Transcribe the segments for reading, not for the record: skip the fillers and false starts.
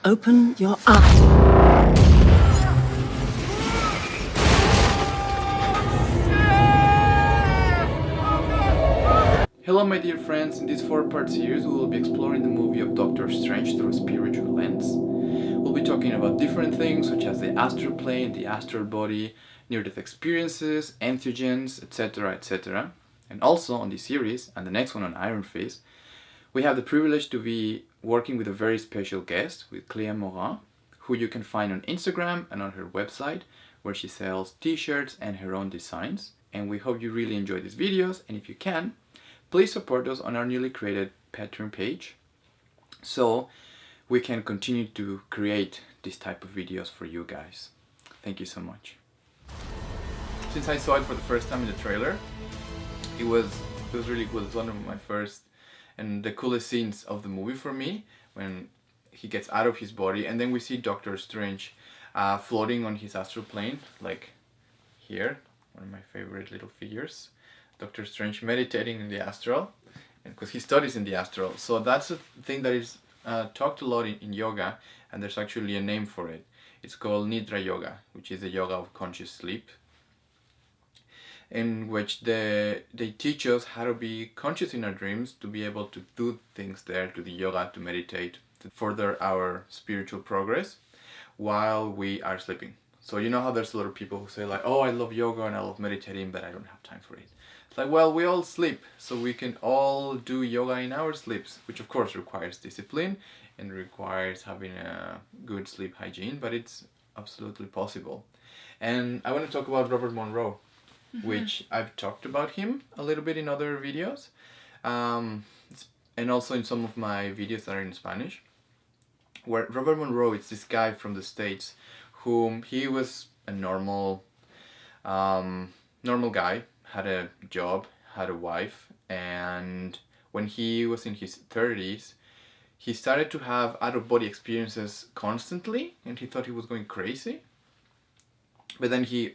Open your eyes. Hello my dear friends, in this 4-part series we will be exploring the movie of Doctor Strange through a spiritual lens. We'll be talking about different things such as the astral plane, the astral body, near-death experiences, entheogens, etc, etc. And also on this series, and the next one on Iron Fist, we have the privilege to be working with a very special guest, with Cléa Morin, who you can find on Instagram and on her website, where she sells t-shirts and her own designs. And we hope you really enjoy these videos, and if you can, please support us on our newly created Patreon page so we can continue to create this type of videos for you guys. Thank you so much. Since I saw it for the first time in the trailer, it was really cool. It's one of my first and the coolest scenes of the movie for me, when he gets out of his body and then we see Doctor Strange floating on his astral plane, like here, one of my favorite little figures. Doctor Strange meditating in the astral, and because he studies in the astral. So that's a thing that is talked a lot in yoga, and there's actually a name for it. It's called Nidra Yoga, which is the yoga of conscious sleep, in which they teach us how to be conscious in our dreams, to be able to do things there, to the yoga, to meditate, to further our spiritual progress while we are sleeping. So you know how there's a lot of people who say like, oh, I love yoga and I love meditating, but I don't have time for it. It's like, well, we all sleep, so we can all do yoga in our sleeps, which of course requires discipline and requires having a good sleep hygiene, but it's absolutely possible. And I want to talk about Robert Monroe, which I've talked about him a little bit in other videos, and also in some of my videos that are in Spanish, where Robert Monroe is this guy from the States whom he was a normal guy, had a job, had a wife, and when he was in his 30s, he started to have out-of-body experiences constantly, and he thought he was going crazy. But then he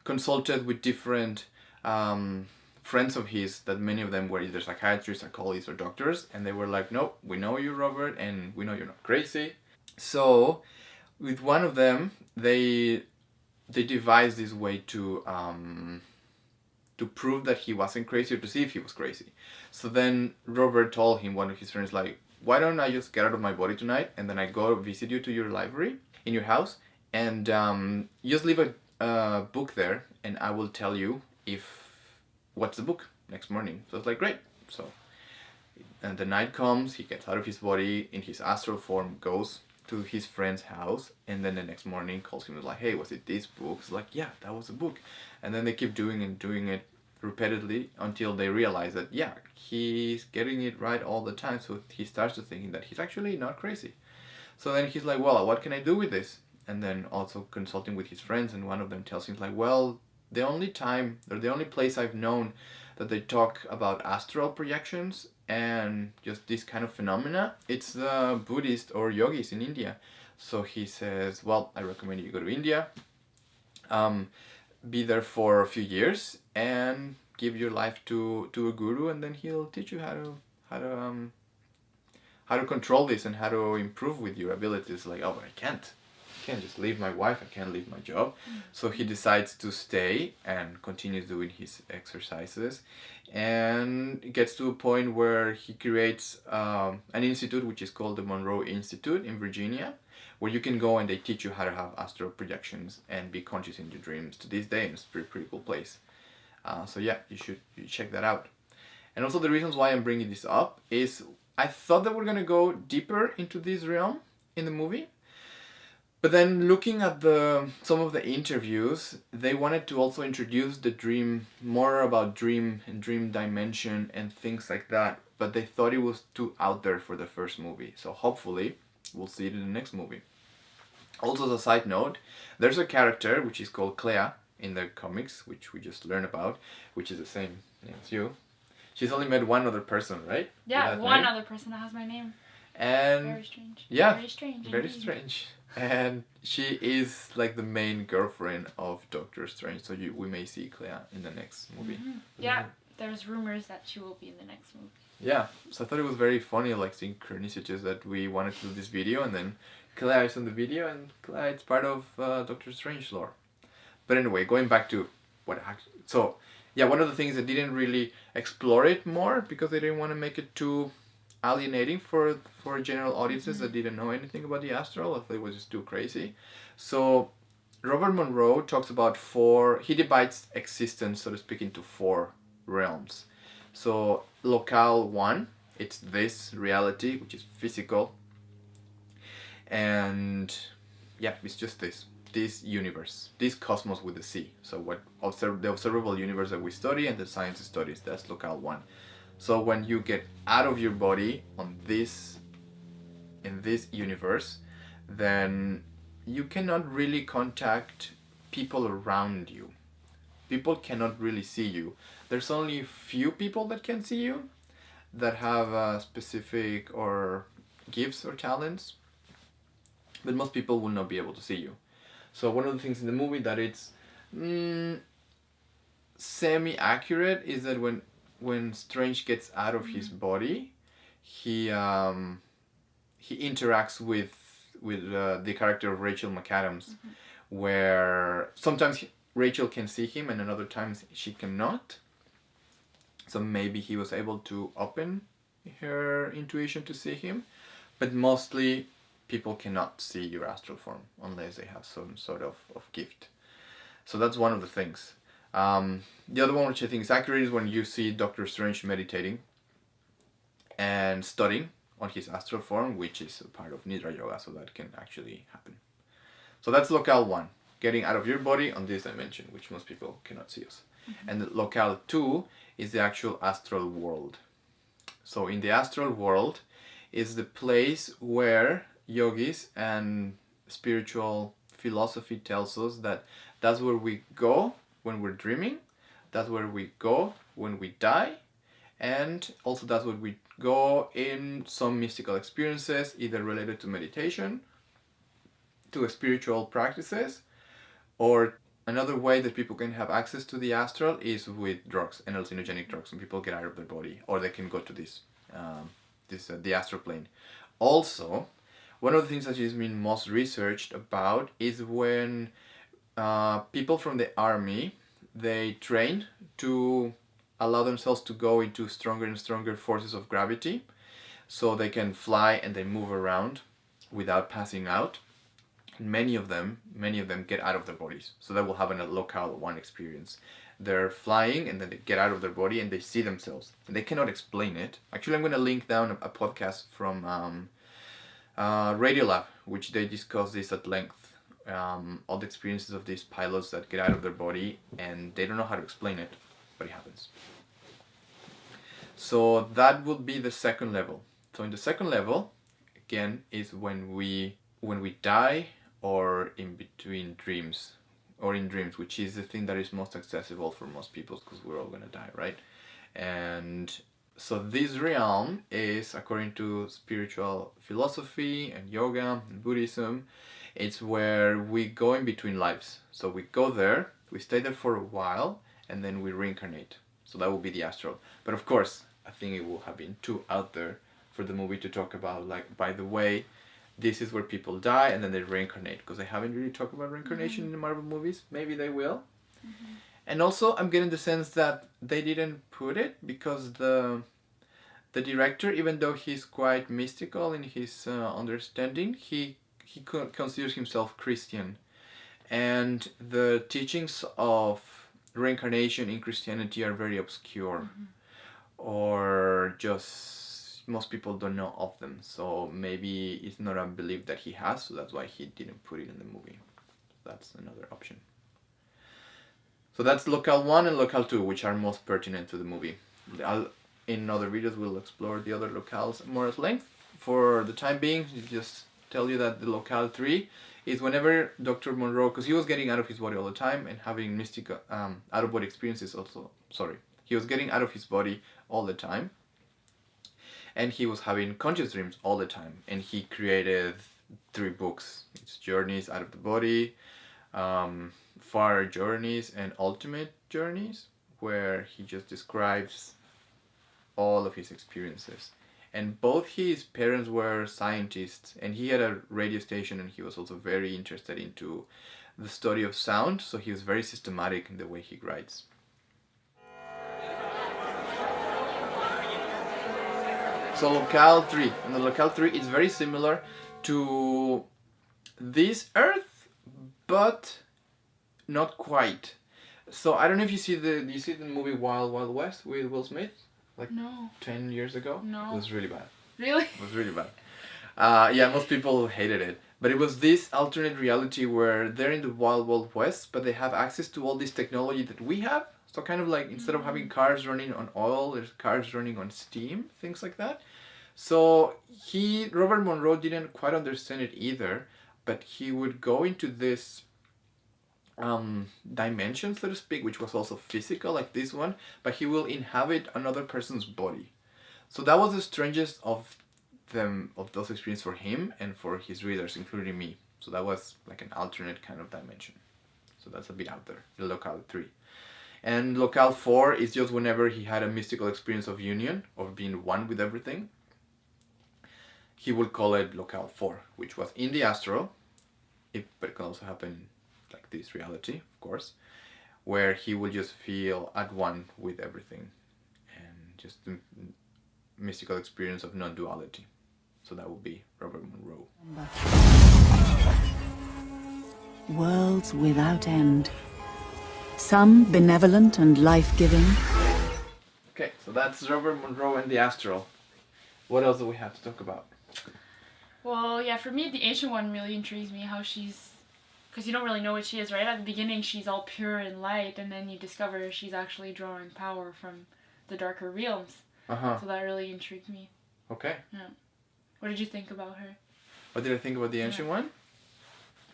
consulted with different friends of his, that many of them were either psychiatrists, psychologists, or doctors, and they were like, no, we know you, Robert, and we know you're not crazy. So with one of them, they devised this way to prove that he wasn't crazy, or to see if he was crazy. So then Robert told him, one of his friends, like, why don't I just get out of my body tonight, and then I go visit you to your library in your house, and just leave a book there, and I will tell you what's the book next morning. So it's like, great. So and the night comes, he gets out of his body in his astral form, goes to his friend's house, and then the next morning calls him like, hey, was it this book? It's like, yeah, that was a book. And then they keep doing it repeatedly until they realize that, yeah, he's getting it right all the time. So he starts to thinking that he's actually not crazy. So then he's like, well, what can I do with this? And then also consulting with his friends, and one of them tells him like, well, the only place I've known that they talk about astral projections and just this kind of phenomena, it's the Buddhist or yogis in India. So he says, well, I recommend you go to India, be there for a few years and give your life to a guru, and then he'll teach you how to control this and how to improve with your abilities. Like, oh, but I can't just leave my wife, I can't leave my job. So he decides to stay and continues doing his exercises, and it gets to a point where he creates an institute which is called the Monroe Institute in Virginia, where you can go and they teach you how to have astral projections and be conscious in your dreams to this day, and it's a pretty cool place. So yeah, you should check that out. And also the reasons why I'm bringing this up is I thought that we're gonna go deeper into this realm in the movie, but then looking at some of the interviews, they wanted to also introduce the dream, more about dream and dream dimension and things like that, but they thought it was too out there for the first movie. So hopefully we'll see it in the next movie. Also, as a side note, there's a character which is called Cléa in the comics, which we just learned about, which is the same name as you. She's only met one other person, right? Yeah, one other person that has my name. And very strange. Yeah, very strange. Very indeed. strange. And she is like the main girlfriend of Doctor Strange, so we may see Cléa in the next movie. Yeah, there's rumors that she will be in the next movie. Yeah, so I thought it was very funny, like synchronicities that we wanted to do this video, and then Cléa is on the video, and Cléa is part of Doctor Strange lore. But anyway, going back to what actually, so yeah, one of the things that didn't really explore it more because they didn't want to make it too alienating for general audiences that didn't know anything about the astral, if they was just too crazy. So Robert Monroe talks about he divides existence, so to speak, into four realms. So Locale 1, it's this reality, which is physical, and yeah, it's just this universe, this cosmos with the C. So the observable universe that we study and the science studies, that's Locale 1. So when you get out of your body in this universe, then you cannot really contact people around you. People cannot really see you. There's only few people that can see you, that have specific or gifts or talents, but most people will not be able to see you. So one of the things in the movie that it's semi-accurate is that when Strange gets out of his body, he interacts with the character of Rachel McAdams, where sometimes Rachel can see him and other times she cannot. So maybe he was able to open her intuition to see him, but mostly people cannot see your astral form unless they have some sort of gift. So that's one of the things. The other one which I think is accurate is when you see Doctor Strange meditating and studying on his astral form, which is a part of Nidra Yoga, so that can actually happen. So that's Locale 1, getting out of your body on this dimension, which most people cannot see us. And the Locale 2 is the actual astral world. So in the astral world is the place where yogis and spiritual philosophy tells us that that's where we go when we're dreaming, that's where we go when we die, and also that's where we go in some mystical experiences, either related to meditation, to spiritual practices, or another way that people can have access to the astral is with drugs and hallucinogenic drugs, when people get out of their body, or they can go to the astral plane. Also, one of the things that has been most researched about is when people from the army, they train to allow themselves to go into stronger and stronger forces of gravity, so they can fly and they move around without passing out. Many of them get out of their bodies, so they will have a Locale 1 experience. They're flying and then they get out of their body and they see themselves and they cannot explain it. Actually, I'm going to link down a podcast from Radiolab, which they discuss this at length. All the experiences of these pilots that get out of their body and they don't know how to explain it, but it happens. So that would be the second level. So in the second level, again, is when we die, or in between dreams, or in dreams, which is the thing that is most accessible for most people, because we're all gonna die, right? And so this realm is, according to spiritual philosophy and yoga and Buddhism, it's where we go in between lives. So we go there, we stay there for a while, and then we reincarnate. So that will be the astral. But of course, I think it will have been too out there for the movie to talk about, like, by the way, this is where people die and then they reincarnate, because they haven't really talked about reincarnation in the Marvel movies. Maybe they will. And also, I'm getting the sense that they didn't put it because the director, even though he's quite mystical in his understanding, he considers himself Christian, and the teachings of reincarnation in Christianity are very obscure, or just most people don't know of them. So maybe it's not a belief that he has, so that's why he didn't put it in the movie. That's another option. So that's Locale 1 and Locale 2, which are most pertinent to the movie. In other videos we'll explore the other locales more at length. For the time being, just tell you that the Locale 3 is whenever Dr. Monroe, because he was getting out of his body all the time and having mystical out-of-body experiences also. He was getting out of his body all the time, and he was having conscious dreams all the time, and he created 3 books. It's Journeys Out of the Body, Far Journeys, and Ultimate Journeys, where he just describes all of his experiences. And both his parents were scientists, and he had a radio station, and he was also very interested into the study of sound, so he was very systematic in the way he writes. So Locale 3, and the Locale 3 is very similar to this Earth, but not quite. So I don't know if do you see the movie Wild Wild West with Will Smith? Like No. 10 years ago? No. It was really bad. Really? It was really bad. Yeah, most people hated it. But it was this alternate reality where they're in the Wild Wild West, but they have access to all this technology that we have. So kind of like, instead of having cars running on oil, there's cars running on steam, things like that. So Robert Monroe didn't quite understand it either, but he would go into this dimension, so to speak, which was also physical, like this one, but he will inhabit another person's body. So that was the strangest of those experiences for him and for his readers, including me. So that was like an alternate kind of dimension. So that's a bit out there, the Locale 3. And Locale 4 is just whenever he had a mystical experience of union, of being one with everything. He would call it Locale 4, which was in the Astral, but it can also happen like this reality, of course, where he will just feel at one with everything, and just the mystical experience of non-duality. So that would be Robert Monroe. Worlds without end. Some benevolent and life-giving. Okay, so that's Robert Monroe and the Astral. What else do we have to talk about? Well, yeah, for me, the ancient one really intrigues me, how she's... Because you don't really know what she is, right? At the beginning, she's all pure and light, and then you discover she's actually drawing power from the darker realms. So that really intrigued me. Okay. Yeah. What did you think about her? What did I think about the ancient one?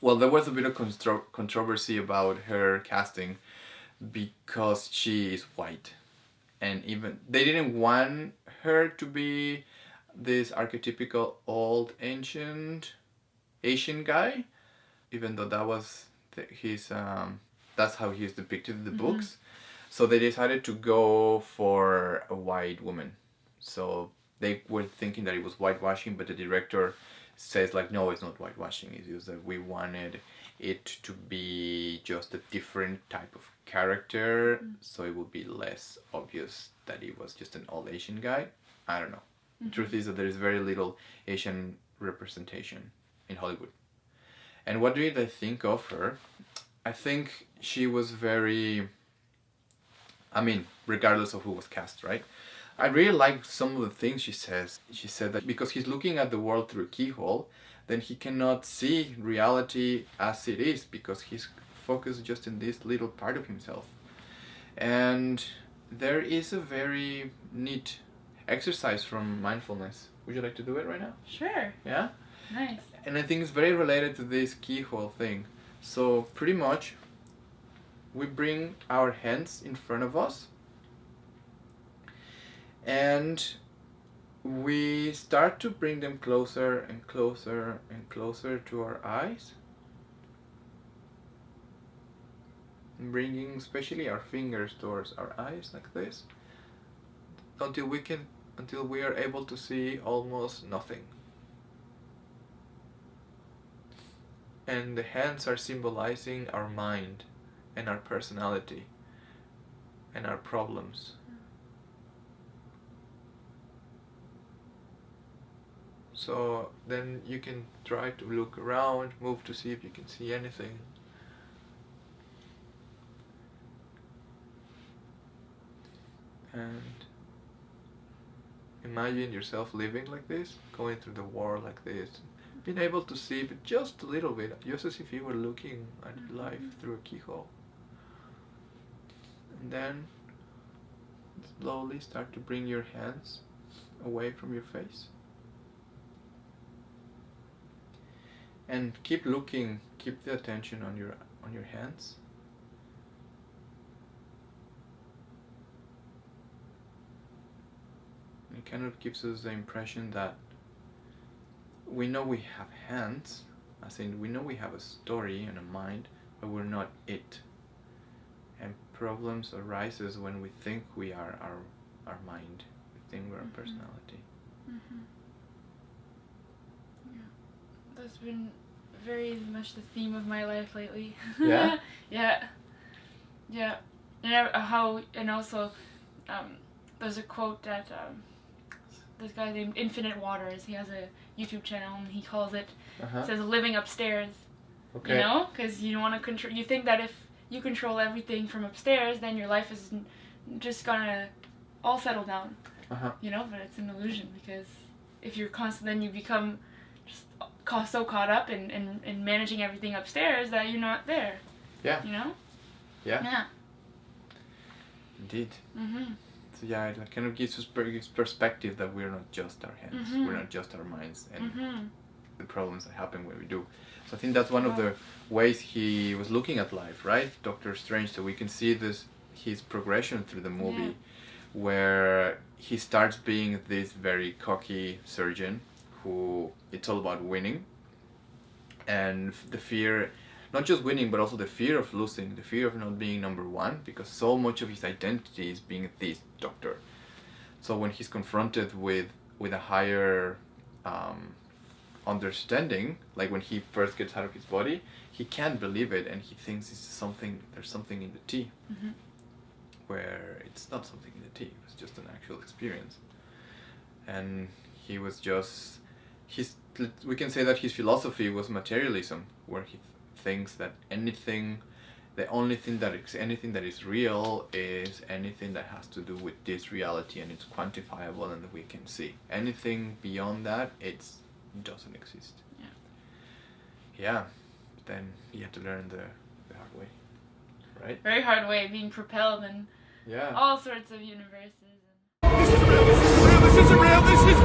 Well, there was a bit of controversy about her casting because she is white. And even they didn't want her to be this archetypical old ancient Asian guy, even though that was that's how he's depicted in the books. So they decided to go for a white woman. So they were thinking that it was whitewashing, but the director says like, no, it's not whitewashing. It's just that we wanted it to be just a different type of character, so it would be less obvious that it was just an old Asian guy. I don't know. The truth is that there is very little Asian representation in Hollywood. And what did I think of her? I think she was very... I mean, regardless of who was cast, right? I really like some of the things she says. She said that because he's looking at the world through a keyhole, then he cannot see reality as it is because he's focused just in this little part of himself. And there is a very neat exercise from mindfulness. Would you like to do it right now? Sure. Yeah? Nice. And I think it's very related to this keyhole thing. So pretty much we bring our hands in front of us and we start to bring them closer and closer and closer to our eyes, bringing especially our fingers towards our eyes like this until we are able to see almost nothing. And the hands are symbolizing our mind and our personality and our problems. So then you can try to look around, move to see if you can see anything. And imagine yourself living like this, going through the world like this, being able to see but just a little bit, just as if you were looking at life through a keyhole. And then slowly start to bring your hands away from your face. And keep looking, keep the attention on your hands. It kind of gives us the impression that we know we have hands, as in we know we have a story and a mind, but we're not it. And problems arises when we think we are our mind. We everything. We're a personality. Yeah, that's been very much the theme of my life lately. Yeah? Yeah. And also, there's a quote that this guy named Infinite Waters, he has a YouTube channel and he calls it, says living upstairs. Okay. You know? Because you don't want to control, you think that if you control everything from upstairs, then your life is just gonna all settle down. You know? But it's an illusion, because if you're constant, then you become just so caught up in managing everything upstairs that you're not there. Yeah. You know? Yeah. Yeah. Indeed. So yeah, it kind of gives us perspective that we're not just our hands, we're not just our minds, and the problems that happen when we do. So I think that's one of the ways he was looking at life, right, Doctor Strange? So we can see his progression through the movie, where he starts being this very cocky surgeon who it's all about winning, and the fear, not just winning, but also the fear of losing, the fear of not being number one, because so much of his identity is being this doctor. So when he's confronted with a higher understanding, like when he first gets out of his body, he can't believe it, and he thinks there's something in the tea, where it's not something in the tea, it was just an actual experience. And he was just, we can say that his philosophy was materialism, where he thinks that anything that is real is anything that has to do with this reality, and it's quantifiable and we can see. Anything beyond that, it doesn't exist. Yeah. Then you have to learn the hard way, right? Very hard way, being propelled in all sorts of universes. This isn't real, this isn't real, this isn't real, this is...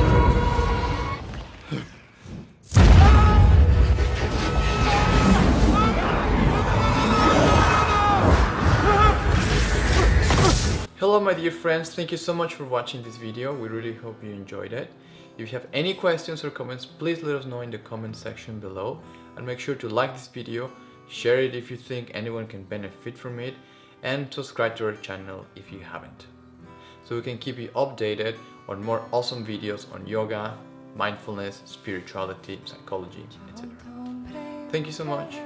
Hello my dear friends, thank you so much for watching this video. We really hope you enjoyed it. If you have any questions or comments, please let us know in the comment section below, and make sure to like this video, share it if you think anyone can benefit from it, and subscribe to our channel if you haven't, so we can keep you updated on more awesome videos on yoga, mindfulness, spirituality, psychology, etc. Thank you so much.